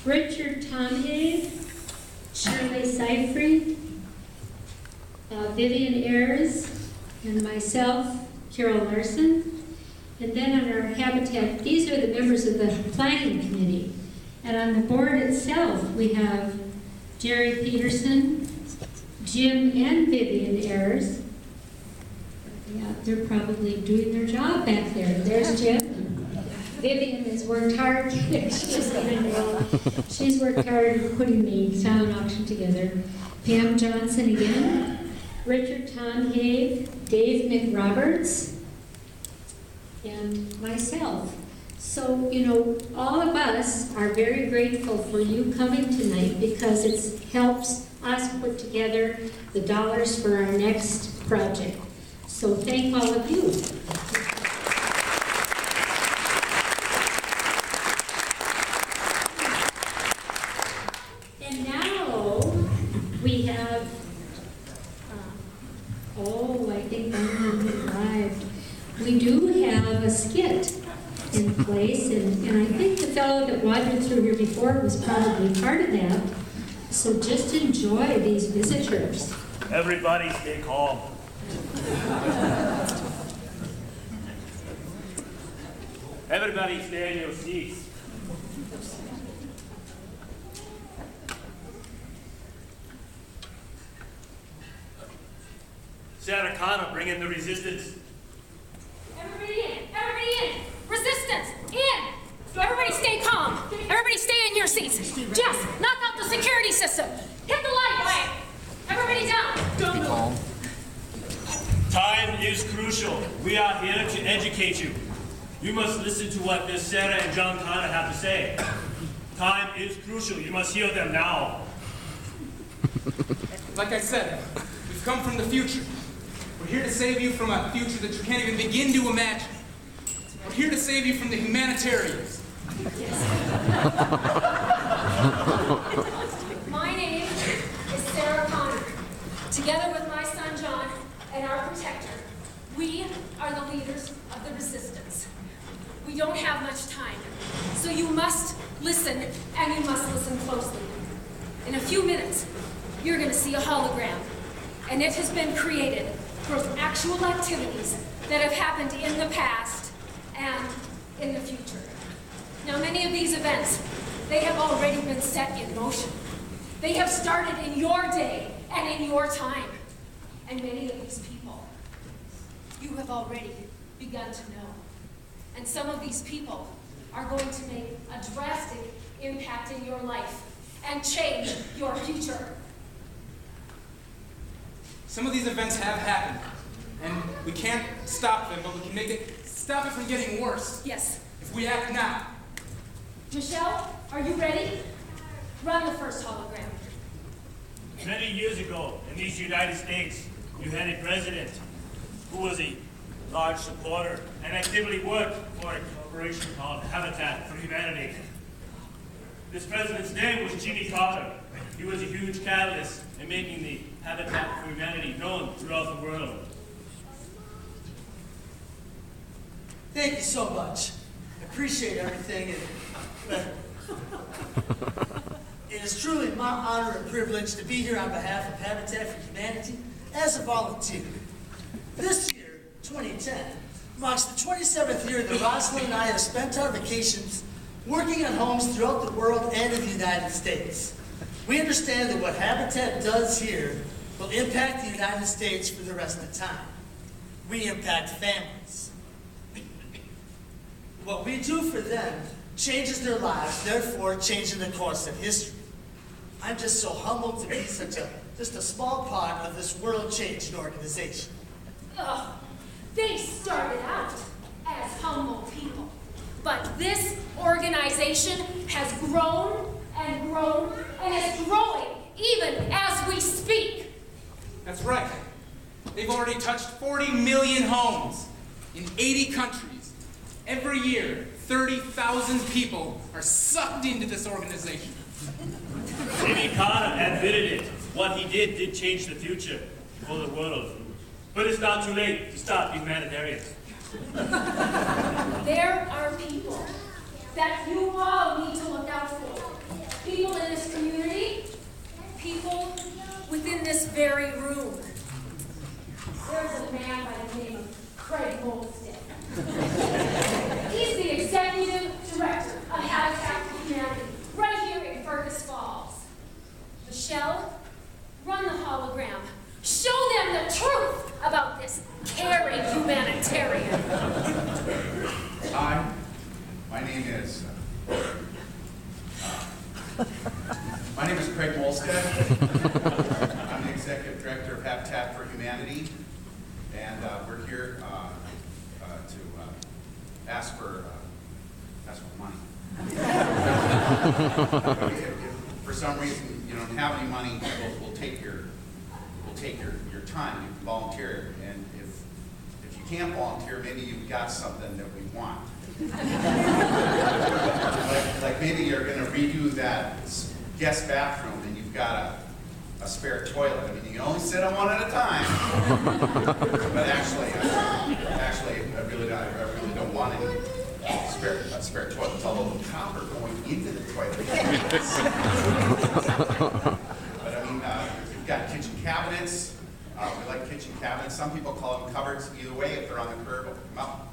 Richard Tomhave, Shirley Seyfried, Vivian Ayers, and myself, Carol Larson. And then on our Habitat, these are the members of the Planning Committee. And on the board itself, we have Jerry Peterson, Jim and Vivian Ayers. Yeah, they're probably doing their job back there. There's Jim. Vivian has worked hard. She's worked hard putting the silent auction together. Pam Johnson again. Richard Tomhave, Dave McRoberts, and myself. So, you know, all of us are very grateful for you coming tonight because it helps us put together the dollars for our next project. So thank all of you. And now we have, I think I'm live. We do have a skit in place, and I think the fellow that wandered through here before was probably part of that. So just enjoy these visitors. Everybody stay calm. Everybody stay in your seats. Sarah Connor, bring in the resistance. Everybody in! Everybody in! Resistance! In! Everybody stay calm. Everybody stay in your seats. Jess, knock out the security system. Hit the lights. Everybody down. Be calm. Time is crucial. We are here to educate you. You must listen to what Miss Sarah and John Connor have to say. Time is crucial. You must hear them now. Like I said, we've come from the future. We're here to save you from a future that you can't even begin to imagine. We're here to save you from the humanitarians. My name is Sarah Connor. Together with my son John and our protector, we are the leaders of the resistance. We don't have much time, so you must listen, and you must listen closely. In a few minutes, you're going to see a hologram, and it has been created from actual activities that have happened in the past and in the future. Now, many of these events, they have already been set in motion. They have started in your day and in your time. And many of these people, you have already begun to know. And some of these people are going to make a drastic impact in your life and change your future. Some of these events have happened, and we can't stop them, but we can stop it from getting worse. Yes. If we act now. Michelle, are you ready? Run the first hologram. Many years ago, in these United States, you had a president who was a large supporter and actively worked for a corporation called Habitat for Humanity. This president's name was Jimmy Carter. He was a huge catalyst in making the Habitat for Humanity known throughout the world. Thank you so much. I appreciate everything. It is truly my honor and privilege to be here on behalf of Habitat for Humanity as a volunteer. This year, 2010, marks the 27th year that Rosalind and I have spent our vacations working on homes throughout the world and in the United States. We understand that what Habitat does here will impact the United States for the rest of the time. We impact families. What we do for them changes their lives, therefore changing the course of history. I'm just so humbled to be just a small part of this world-changing organization. Ugh, they started out as humble people, but this organization has grown and grown and is growing even as we speak. That's right. They've already touched 40 million homes in 80 countries. Every year, 30,000 people are sucked into this organization. Jimmy Carter admitted it. What he did change the future for the world. But it's not too late to stop the humanitarians. There are people that you all need to look out for. very room, there's a man by the name of Craig Molstead. He's the executive director of Habitat for Humanity, right here in Fergus Falls. Michelle, run the hologram. Show them the truth about this caring humanitarian. Hi, my name is Craig Molstead. I'm the executive director of Habitat for Humanity, and we're here to ask for money. If for some reason you don't have any money, we'll take your time. You can volunteer, and if you can't volunteer, maybe you've got something that we want. like maybe you're going to redo that guest bathroom, and you've got a spare toilet. I mean, you can only sit on one at a time. But actually, I really don't want any spare toilets. Although the copper going into the toilet. But I mean, you've got kitchen cabinets. We like kitchen cabinets. Some people call them cupboards. Either way, if they're on the curb, open them up.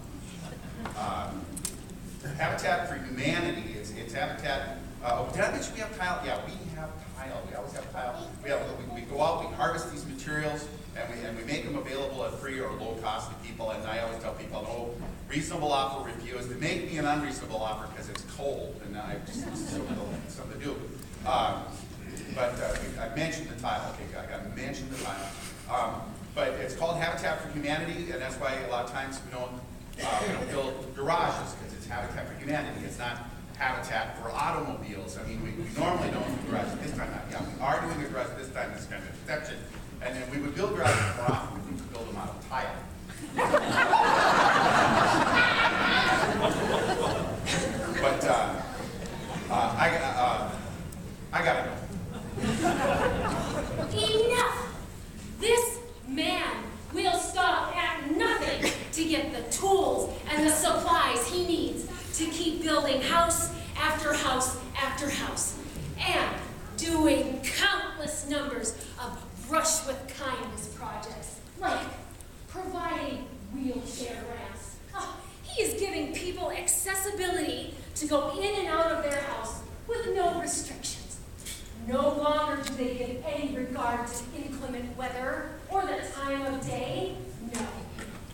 Habitat for Humanity. It's Habitat. Did I mention we have tile? Yeah, we have tile. We always have tile. We go out, we harvest these materials, and we make them available at free or low cost to people. And I always tell people, no reasonable offer reviews. They make me an unreasonable offer because it's cold, and I just something to do. But I mentioned the tile. Okay, I got to mention the tile. But it's called Habitat for Humanity, and that's why a lot of times we don't build garages, because it's Habitat for Humanity. It's not Habitat for automobiles. I mean, we normally don't do garages. This time, yeah, we are doing a garage this time. This kind of exception. And then we would build garages more often. We would build them out of tile. But I gotta go. Enough! This man will stop at nothing to get the tools and the supplies he needs to keep building house after house after house, and doing countless numbers of brush with kindness projects, like providing wheelchair ramps. Oh, he is giving people accessibility to go in and out of their house with no restrictions. No longer do they give any regard to inclement weather or the time of day. No.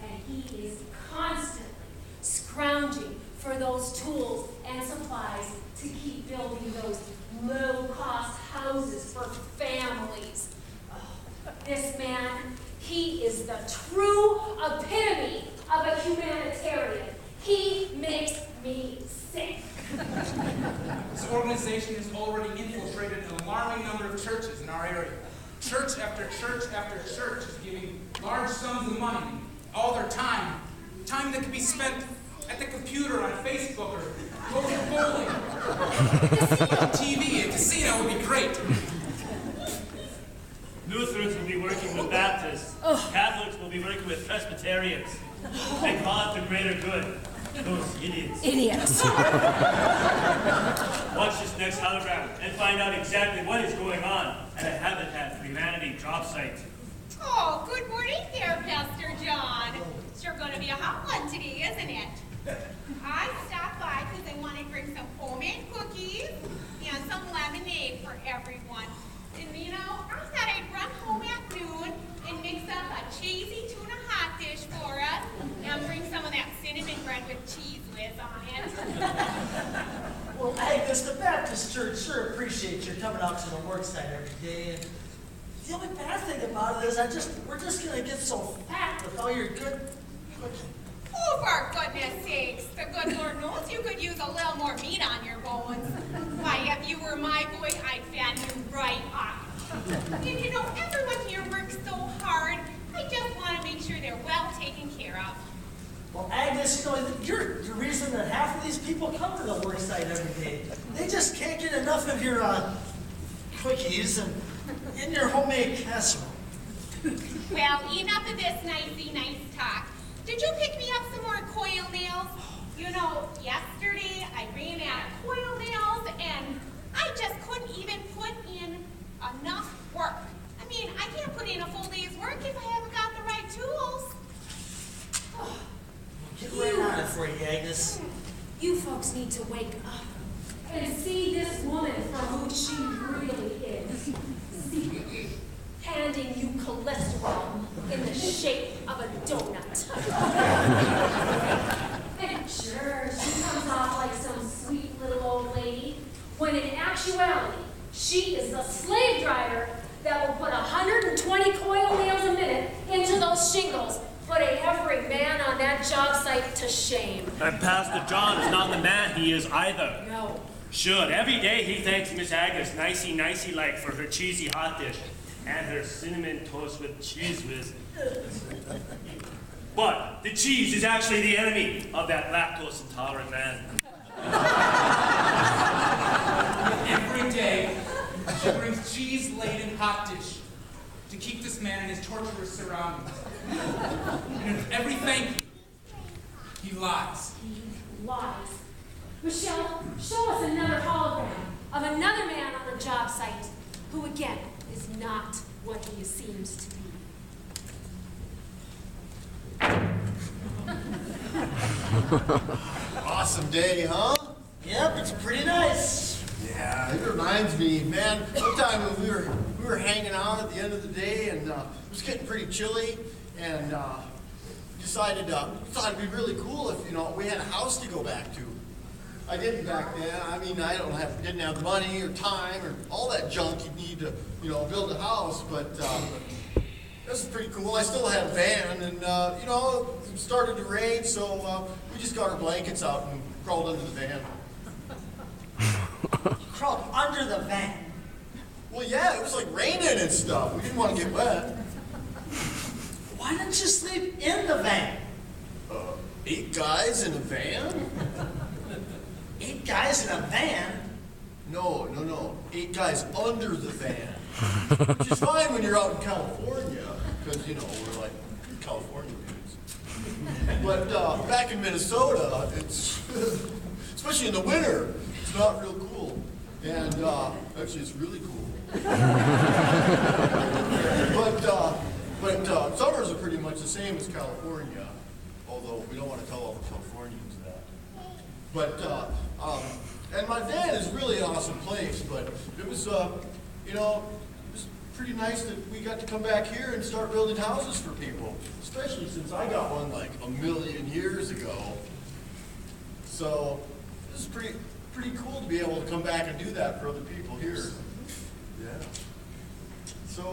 And he is constantly scrounging for those tools and supplies to keep building those low-cost houses for families. Oh, this man, he is the true epitome of a humanitarian. He makes me sick. This organization has already infiltrated an alarming number of churches in our area. Church after church after church is giving large sums of money, all their time that could be spent at the computer, on Facebook, or going bowling. TV, a casino would be great. Lutherans will be working with Baptists. Catholics will be working with Presbyterians. They call it the greater good. Those idiots. Idiots. Watch this next hologram and find out exactly what is going on at a Habitat for Humanity job site. Oh, good morning there, Pastor John. It's sure going to be a hot one today, isn't it? I stopped by because I want to bring some homemade cookies and some lemonade for everyone. And you know, I thought I'd run home at noon and mix up a cheesy tuna hot dish for us and bring some of that cinnamon bread with cheese whiz on it. Well, Agnes, the Baptist Church sure appreciates your coming out to the work site every day. And the only bad thing about it is we're just going to get so fat with all your good cooking. Oh, for goodness sakes, the good Lord knows you could use a little more meat on your bones. Why, if you were my boy, I'd fatten you right up. And you know, everyone here works so hard. I just want to make sure they're well taken care of. Well, Agnes, you know, you're the reason that half of these people come to the work site every day. They just can't get enough of your cookies and your homemade casserole. Well, enough of this nice talk. Did you pick me up some more coil nails? You know, yesterday I ran out of coil nails and I just couldn't even put in enough work. I mean, I can't put and see this woman for who she really is. See, handing you cholesterol in the shape of a donut. And sure, she comes off like some sweet little old lady, when in actuality, she is the slave driver that will put 120 coil nails a minute into those shingles, putting every man on that job site to shame. And Pastor John is not the man he is either. No. Sure, every day he thanks Miss Agnes nicey like for her cheesy hot dish and her cinnamon toast with cheese whiz. But the cheese is actually the enemy of that lactose intolerant man. Every day, she brings cheese-laden hot dish to keep this man in his torturous surroundings. And with every thank you, he lies. He lies. Michelle, show us another hologram of another man on the job site who, again, is not what he seems to be. Awesome day, huh? Yep, it's pretty nice. Yeah, it reminds me, man, one time when we were hanging out at the end of the day and it was getting pretty chilly and decided thought it'd be really cool if, we had a house to go back to. I didn't back then. I mean, didn't have the money or time or all that junk you need to, build a house, but this is pretty cool. I still had a van and, it started to rain, so we just got our blankets out and crawled under the van. Crawled under the van. Well, yeah, it was like raining and stuff. We didn't want to get wet. Why didn't you sleep in the van? 8 guys in a van? 8 guys in a van? No. 8 guys under the van. Which is fine when you're out in California, because, we're like California dudes. But back in Minnesota, it's, especially in the winter, it's not real cool. And actually, it's really cool. But summers are pretty much the same as California, although we don't want to tell all the Californians that. But, and my van is really an awesome place, but it was, it was pretty nice that we got to come back here and start building houses for people, especially since I got one like 1,000,000 years ago. So, this is pretty cool to be able to come back and do that for other people here. Yeah. So,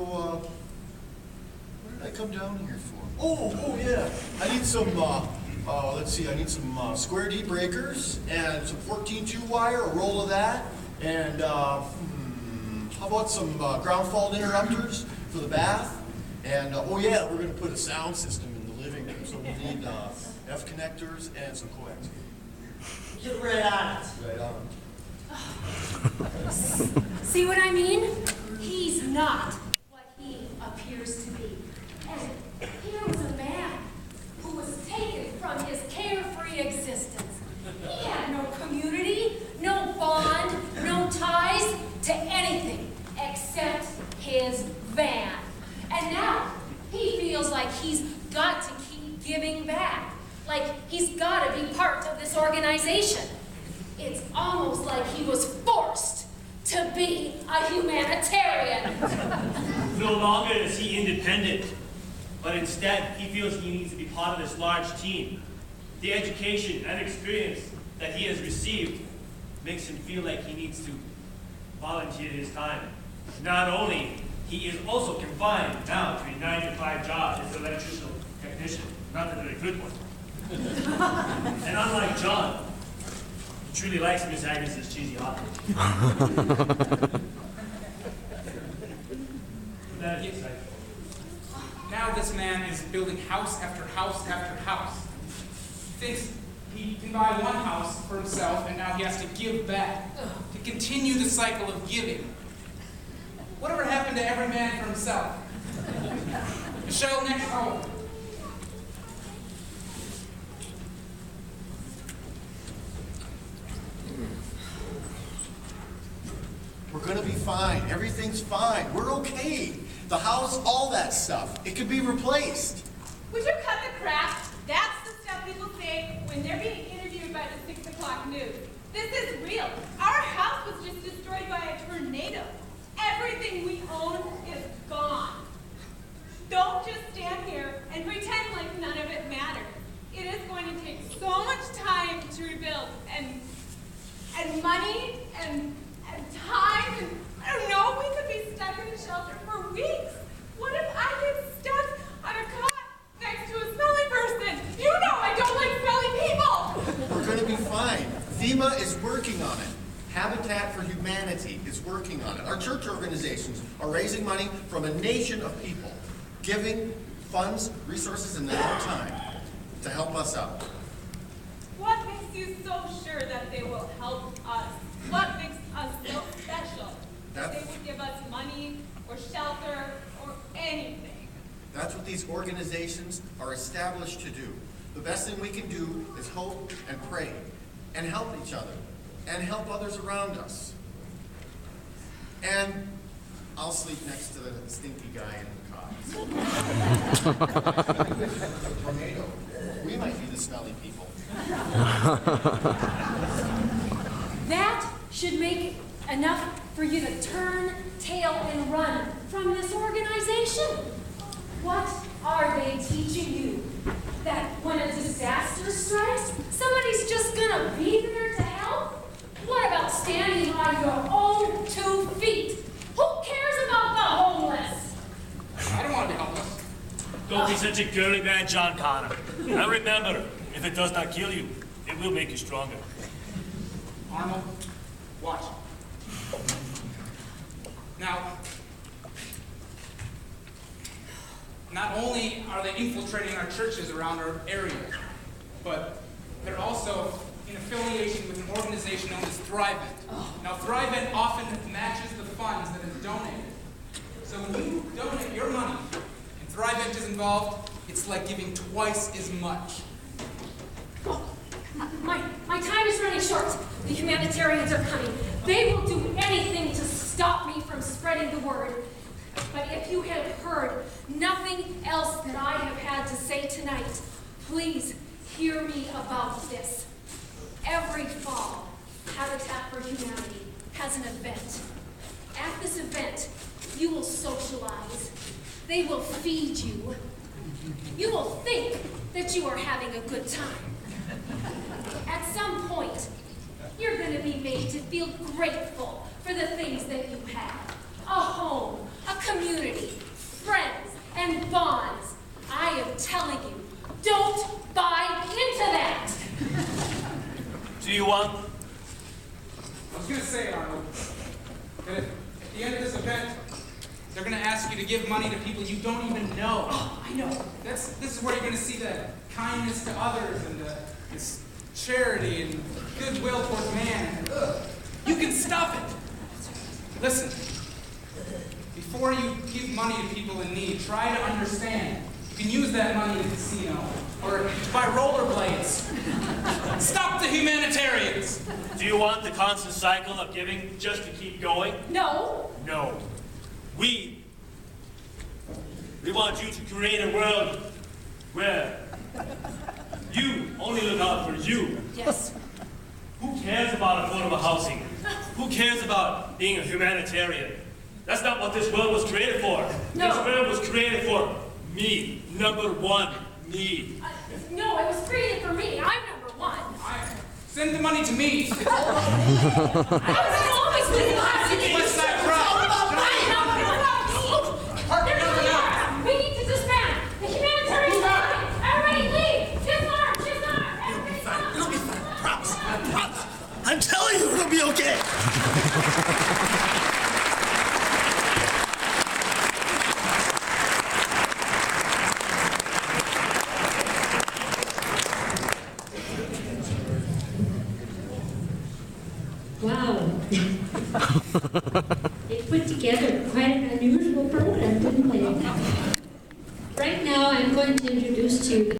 what did I come down here for? Oh yeah. I need some, let's see, I need some square D breakers and some 14-2 wire, a roll of that, and how about some ground fault interrupters for the bath? And oh yeah, we're going to put a sound system in the living room, so we need F connectors and some coax. Get right on it. Right on. See what I mean? He's not what he appears to be. And here was a man who was taken from his carefree existence. He had no community, no bond, no ties to anything except his van. And now he feels like he's got to keep giving back. Like he's got to be part of this organization. It's almost like he was forced to be a humanitarian. No longer is he independent, but instead he feels he needs to be part of this large team. The education and experience that he has received makes him feel like he needs to volunteer his time. Not only, he is also confined now to a 9-to-5 job as an electrical technician, not a very good one. And unlike John, he truly likes Miss Agnes's cheesy hot dog. That is exciting. Now this man is building house after house after house. He thinks he can buy one house for himself, and now he has to give back, to continue the cycle of giving. Whatever happened to every man for himself? Michelle, next home. We're going to be fine. Everything's fine. We're okay. The house, all that stuff, it could be replaced. Would you cut the crap? That's the stuff people say when they're being interviewed by the 6 o'clock news. This is real. Our and time, and I don't know, we could be stuck in a shelter for weeks. What if I get stuck on a cot next to a smelly person? You know I don't like smelly people. We're going to be fine. FEMA is working on it. Habitat for Humanity is working on it. Our church organizations are raising money from a nation of people, giving funds, resources, and their own time to help us out. What makes you so sure that they will help us? What makes us so special? That they would give us money or shelter or anything. That's what these organizations are established to do. The best thing we can do is hope and pray and help each other and help others around us. And I'll sleep next to the stinky guy in the cot. Tornado. We might be the smelly people. That should make enough for you to turn, tail, and run from this organization. What are they teaching you? That when a disaster strikes, somebody's just gonna be there to help? What about standing on your own 2 feet? Who cares about the homeless? I don't want to be homeless. Don't be such a girly man, John Connor. And remember, if it does not kill you, it will make you stronger. Arnold, watch. Now, not only are they infiltrating our churches around our area, but they're also in affiliation with an organization known as Thrivent. Now, Thrivent often matches the funds that is donated. So when you donate your money and Thrivent is involved, it's like giving twice as much. My time is running short. The humanitarians are coming. They will do anything to stop me from spreading the word. But if you have heard nothing else that I have had to say tonight, please hear me about this. Every fall, Habitat for Humanity has an event. At this event, you will socialize. They will feed you. You will think that you are having a good time. At some point, you're going to be made to feel grateful for the things that you have. A home, a community, friends, and bonds. I am telling you, don't buy into that. Do you want? I was going to say, Arnold, that at the end of this event, they're going to ask you to give money to people you don't even know. Oh, I know. This is where you're going to see the kindness to others and this charity and goodwill towards man. You can stop it. Listen, before you give money to people in need, try to understand. You can use that money in a casino or buy rollerblades. Stop the humanitarians. Do you want the constant cycle of giving just to keep going? No. No. We want you to create a world where you only look out for you. Yes. Who cares about affordable housing? Who cares about being a humanitarian? That's not what this world was created for. No. This world was created for me. Number one, me. No, it was created for me. I'm number one. Send the money to me. I was always with you. West Side Pride. We need to disband. The humanitarian side. Everybody leave. Disarm. Everybody stop. It'll be fine. Promise. I'm telling you, it'll be okay. Wow. They put together quite an unusual program, didn't they? Right now, I'm going to introduce to you